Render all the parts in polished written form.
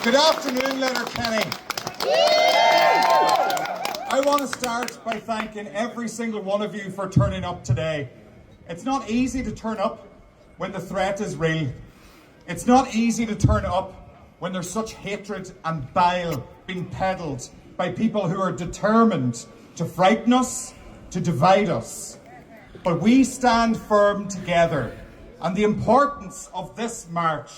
Good afternoon, Letterkenny. I want to start by thanking every single one of you for turning up today. It's not easy to turn up when the threat is real. It's not easy to turn up when there's such hatred and bile being peddled by people who are determined to frighten us, to divide us. But we stand firm together, and the importance of this march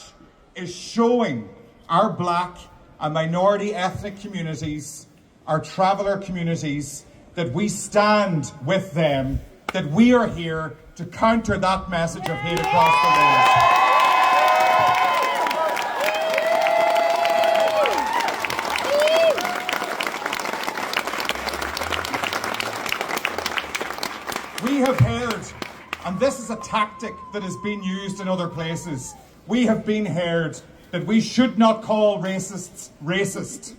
is showing our black and minority ethnic communities, our traveller communities, that we stand with them, that we are here to counter that message of hate across the world. We have heard, and this is a tactic that has been used in other places, we have been heard that we should not call racists racist.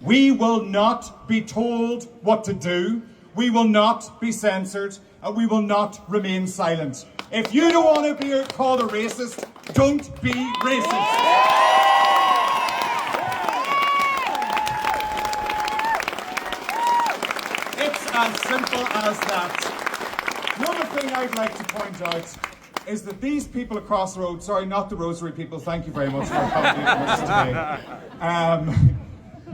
We will not be told what to do, we will not be censored, and we will not remain silent. If you don't want to be called a racist, don't be racist. It's as simple as that. The other thing I'd like to point out is that these people across the road, sorry, not the Rosary people, thank you very much for accommodating us today.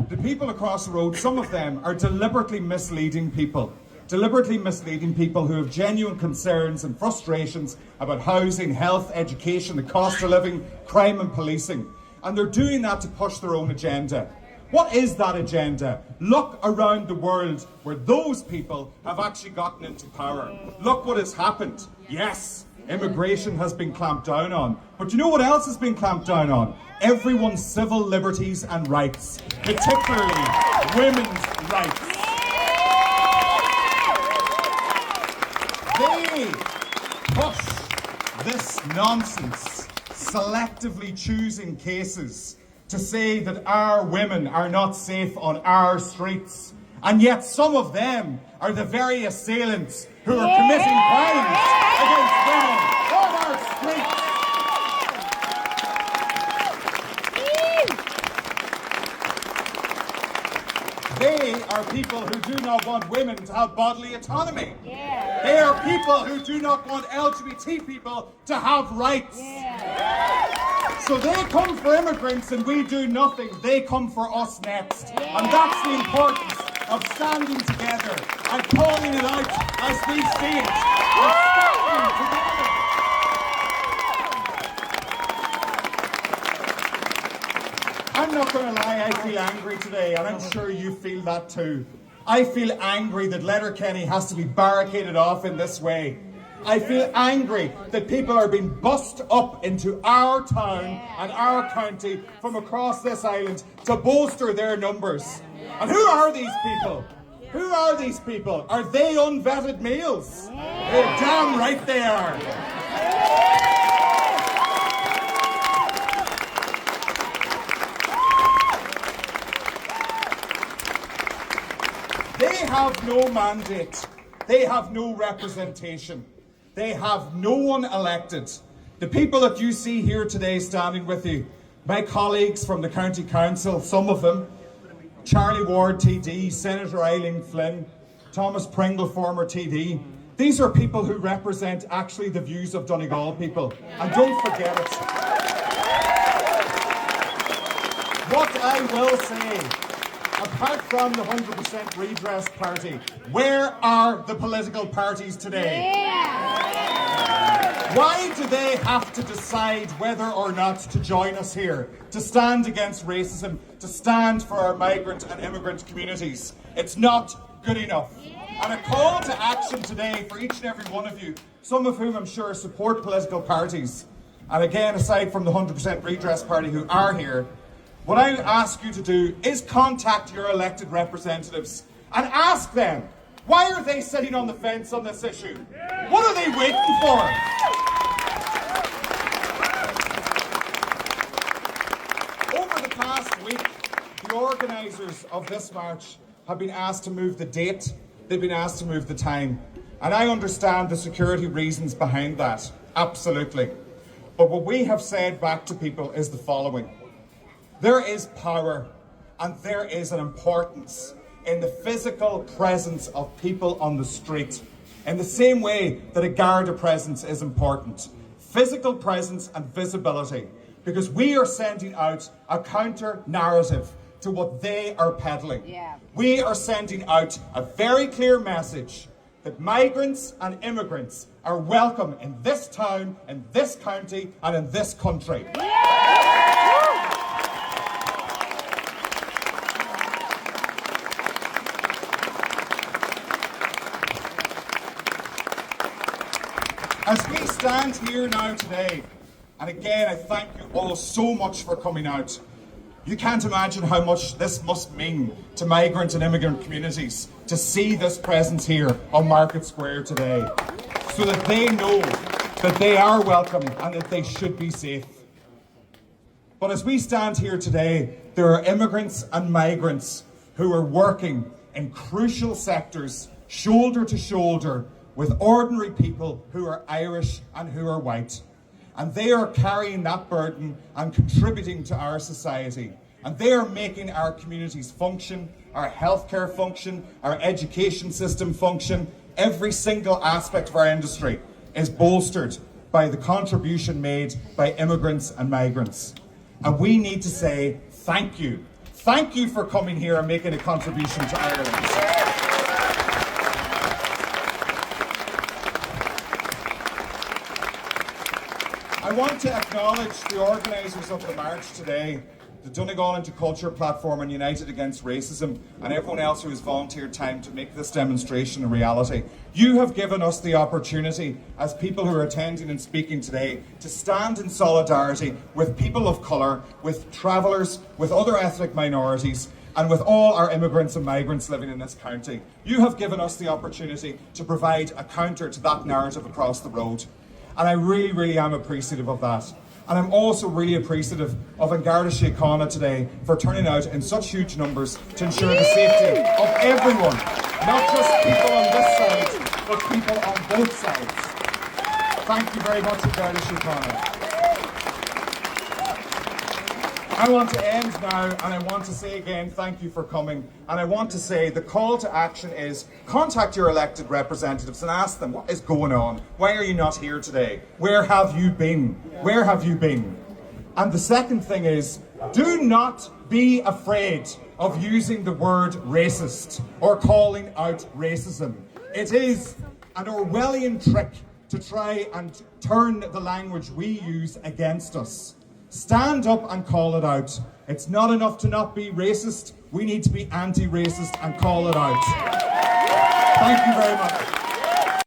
The people across the road, some of them are deliberately misleading people who have genuine concerns and frustrations about housing, health, education, the cost of living, crime and policing. And they're doing that to push their own agenda. What is that agenda? Look around the world where those people have actually gotten into power. Look what has happened. Yes, immigration has been clamped down on. But you know what else has been clamped down on? Everyone's civil liberties and rights, particularly women's rights. They push this nonsense, selectively choosing cases to say that our women are not safe on our streets. And yet some of them are the very assailants who are committing crimes against women on our streets. They are people who do not want women to have bodily autonomy. They are people who do not want LGBT people to have rights. So they come for immigrants and we do nothing. They come for us next. And that's the importance of standing together and calling it out as we see it. We're standing together. I'm not going to lie, I feel angry today, and I'm sure you feel that too. I feel angry that Letterkenny has to be barricaded off in this way. I feel angry that people are being bussed up into our town and our county from across this island to bolster their numbers. And who are these people? Who are these people? Are they unvetted males? They're damn right they are. They have no mandate. They have no representation. They have no one elected. The people that you see here today standing with you, my colleagues from the County Council, some of them, Charlie Ward TD, Senator Eileen Flynn, Thomas Pringle, former TD. These are people who represent actually the views of Donegal people. And don't forget it. What I will say, apart from the 100% redress party, where are the political parties today? Why do they have to decide whether or not to join us here, to stand against racism, to stand for our migrant and immigrant communities? It's not good enough. And a call to action today for each and every one of you, some of whom I'm sure support political parties, and again, aside from the 100% redress party who are here, what I ask you to do is contact your elected representatives and ask them, why are they sitting on the fence on this issue? What are they waiting for? Over the past week, the organisers of this march have been asked to move the date, they've been asked to move the time. And I understand the security reasons behind that, absolutely. But what we have said back to people is the following. There is power and there is an importance in the physical presence of people on the street, in the same way that a Garda presence is important. Physical presence and visibility, because we are sending out a counter narrative to what they are peddling. We are sending out a very clear message that migrants and immigrants are welcome in this town, in this county, and in this country. As we stand here now today, and again I thank you all so much for coming out. You can't imagine how much this must mean to migrant and immigrant communities to see this presence here on Market Square today, so that they know that they are welcome and that they should be safe. But as we stand here today, there are immigrants and migrants who are working in crucial sectors, shoulder to shoulder, with ordinary people who are Irish and who are white. And they are carrying that burden and contributing to our society. And they are making our communities function, our healthcare function, our education system function. Every single aspect of our industry is bolstered by the contribution made by immigrants and migrants. And we need to say thank you. Thank you for coming here and making a contribution to Ireland. I want to acknowledge the organisers of the march today, the Donegal into Culture platform and United Against Racism, and everyone else who has volunteered time to make this demonstration a reality. You have given us the opportunity, as people who are attending and speaking today, to stand in solidarity with people of colour, with travellers, with other ethnic minorities, and with all our immigrants and migrants living in this county. You have given us the opportunity to provide a counter to that narrative across the road. And I really, really am appreciative of that. And I'm also really appreciative of An Garda Síochána today for turning out in such huge numbers to ensure the safety of everyone, not just people on this side, but people on both sides. Thank you very much, An Garda Síochána. I want to end now, and I want to say again thank you for coming. And I want to say the call to action is contact your elected representatives and ask them what is going on. Why are you not here today? Where have you been? Where have you been? And the second thing is, do not be afraid of using the word racist or calling out racism. It is an Orwellian trick to try and turn the language we use against us. Stand up and call it out. It's not enough to not be racist. We need to be anti-racist and call it out. Thank you very much.